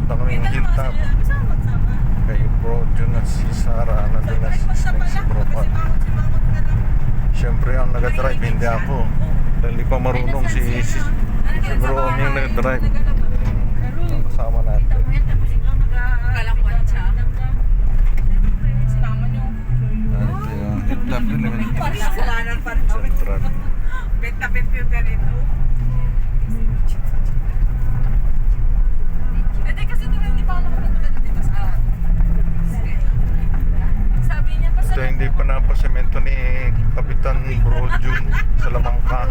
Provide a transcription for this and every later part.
Punta kami ng Hilltop. Kay Bro Jun at si Sarah na din-assisting si Bro Pat. Siyempre ang nag-drive, hindi ako. Dahil di pa marunong si Bro Om yung nag-drive. Kasama natin. Ito yung Hilltop Central. Benta-benta yung ganito. Kasi hindi pa ako nakapagpunta dito sa sabi niya pa Ito hindi pa napasemento ni Kapitan Bro Jun sa Lamangka.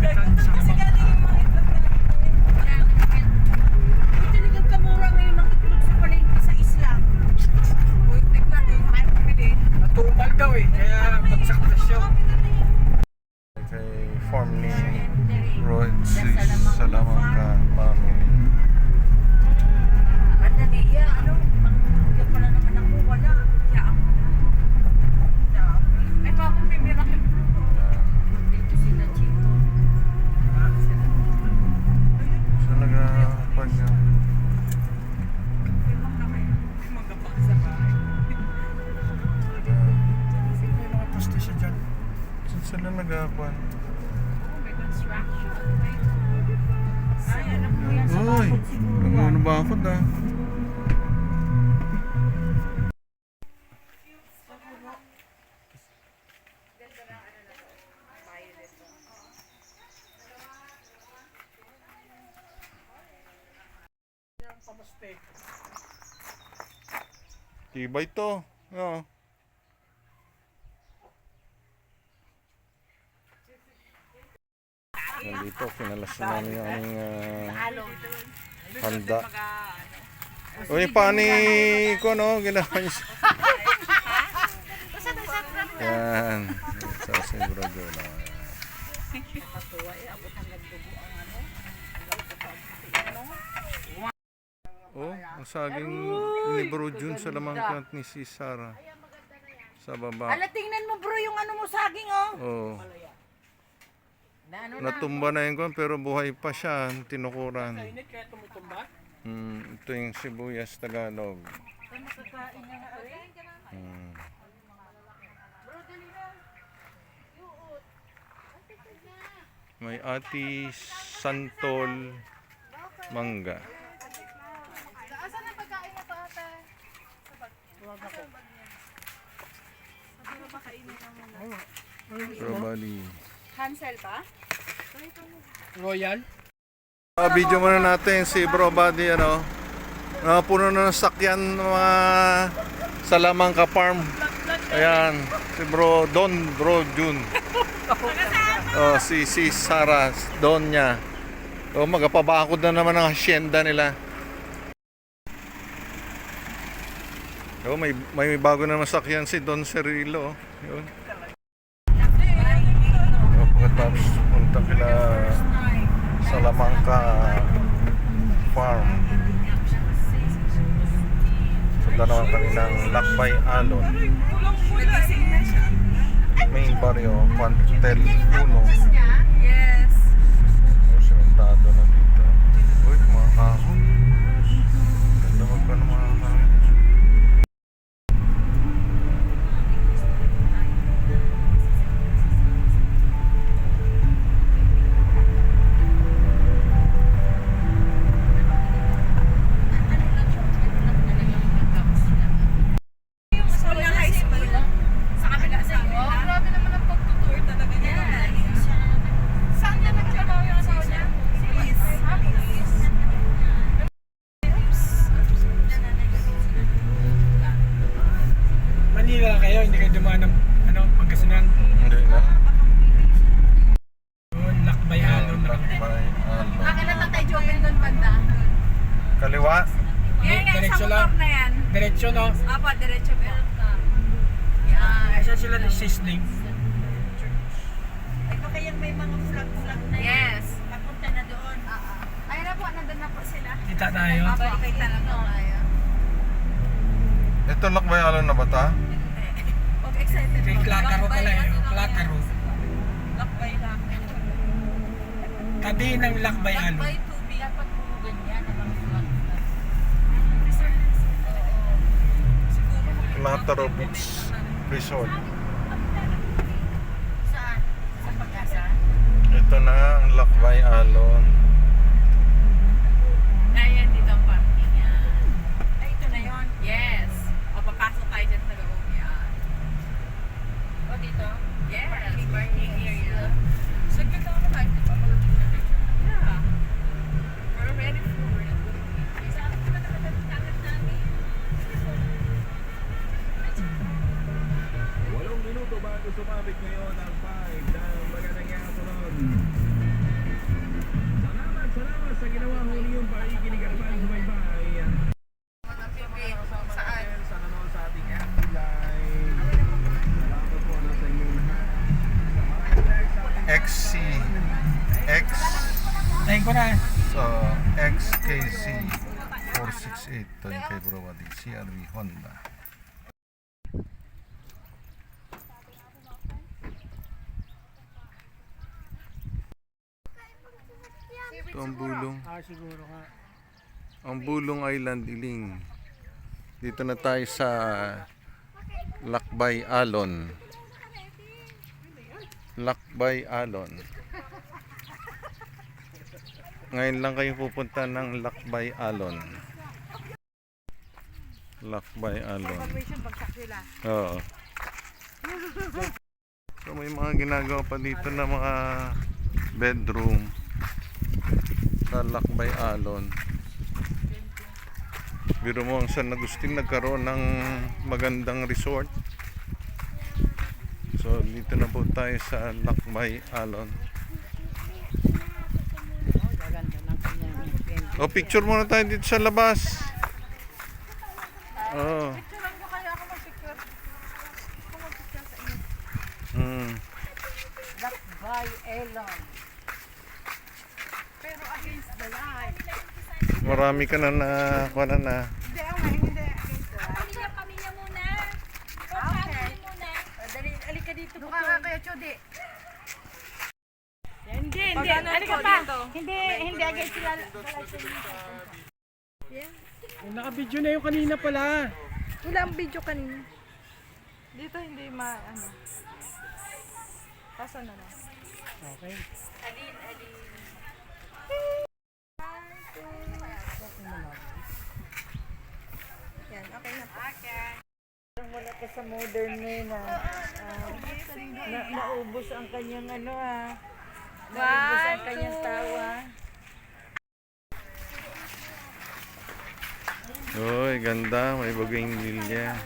kasi galing yung mga itlog natin. Talagang kamura ngayon ng itlog sa palengke sa isla. Uy, tignan din, kayo pumili. Natumal daw eh, kaya bagsak na siya. Kay farm ni Rhodes sa Lamangka family. Madali yan, ano? Pag pala naman ako, wala. Kaya ako. Ay, bakit may miracle? Dito sila, Chico. So nag-park niya. May magapang sa bahay. May mga poste siya dyan. Saan sila nag-park? Oh, may construction. Ay, alam mo yan sa Uy, bakod siguro. nag-ano ba ako da? Pamuste. Tibay to. Oo. Nandito, kinalas na namin yung aming handa. Uy, pani ko no, ginawa niya. Yan. Ito si Bro Jun. Oh, ang saging ni Bro Jun sa Lamangka at ni si Sarah. Sa baba. Ala, tingnan mo bro yung ano mo saging, oh. Oh. Na ano na? Natumba na yung pero buhay pa siya, tinukuran. Init kaya tumutumba. Ito yung sibuyas Tagalog. Ay, makakain na nga rin. Bro, dali na. May ati santol mangga. Asan ang pagkain na to, ate? Huwag ako. Siguro ba kainin na muna? Probably. Hansel pa? Royal. Video muna natin si Bro Buddy, ano. Puno na ng sakyan ng mga sa Lamangka Farm. Ayan, si Bro Jun. Oh, si Sarah, Don niya. Oh, magpabakod na naman ang hacienda nila. Oh, may bago na masakyan si Don Cirilo. Yun. Oh, pagkatapos punta kila sa Lamangka Farm. Punta naman kanilang Lakbay Alon. Main barrio, Cuantel 1. Yes. Oh, sementado na dito. Uy, mga kahoy. Ganda magka ng mga kahoy. Manila kayo, hindi kayo dumaan ng Pangasinan. Hindi na. Doon, Lakbay Alon. Lakbay Alon. Akin na tayo Joven doon banda. Kaliwa. Yan, yan, sa Diretso motor lang. na yan. Diretso, no? Apa, diretso po. Yan. Ayan sila ni Sisling. Ito kayang may mga flag na yan. Yes. Papunta na doon. Ayun na po, nandun na po sila. Kita tayo. Babalik tayo tayo. Ito Lakbay Alon na ba ta? Huwag excited. Kay Klakaro pala eh. Klakaro. Lakbay lang. Tabi ng Lakbay Alon. Lakbay tubig. Dapat po ganyan. Lataro Beach Resort. Saan? Sa Pag-asa? Ito na ang Lakbay Alon. Ayan, dito ang parking yan. Ay, ito na yun? Yes. O, papasok tayo dyan sa loob yan. O, dito? Yes, parking area. Saglit lang ako tayo. Yeah. We're ready for it. Saan ko na nakatatangat namin? 8 minuto bago sumabit ngayon ang 5 ng magandang hapon. Salamat sa ginawa ho niyong pakikinig at pagsubaybay. Saan? Sa nanonood sa ating FB Live. Salamat po na sa inyong lahat. XC X Tayin ko na. so XKC 468 Toyota Browadi CRV Honda. Ito ang bulong. Siguro ka. Ang Bulong Island, Iling. Dito na tayo sa Lakbay Alon. Lakbay Alon. Ngayon lang kayo pupunta ng Lakbay Alon. Lakbay Alon. Oo. So may mga ginagawa pa dito na mga bedroom sa Lakbay Alon. Biro mo ang San Agustin nagkaroon ng magandang resort. So dito na po tayo sa Lakbay Alon. O picture muna tayo dito sa labas. Oh. Picturean ko kaya ako mag-picture. Ako mag-picture sa inyo. Lakbay Elon. Pero against the light. Marami ka na kuha na. Hindi, hindi against the light. Pamilya muna. Okay. Family muna. Dali, alika dito. Doon ka kaya, Chudi. Hindi. Alika pa. Hindi against sila. Naka-video na yung kanina pala. Wala ang video kanina. Dito hindi ano. Paso na lang. Okay. Yan, okay na po. Wala ka sa modern na naubos ang kanyang naubos ang kanyang tawa. Uy, ganda. May bagay nilya.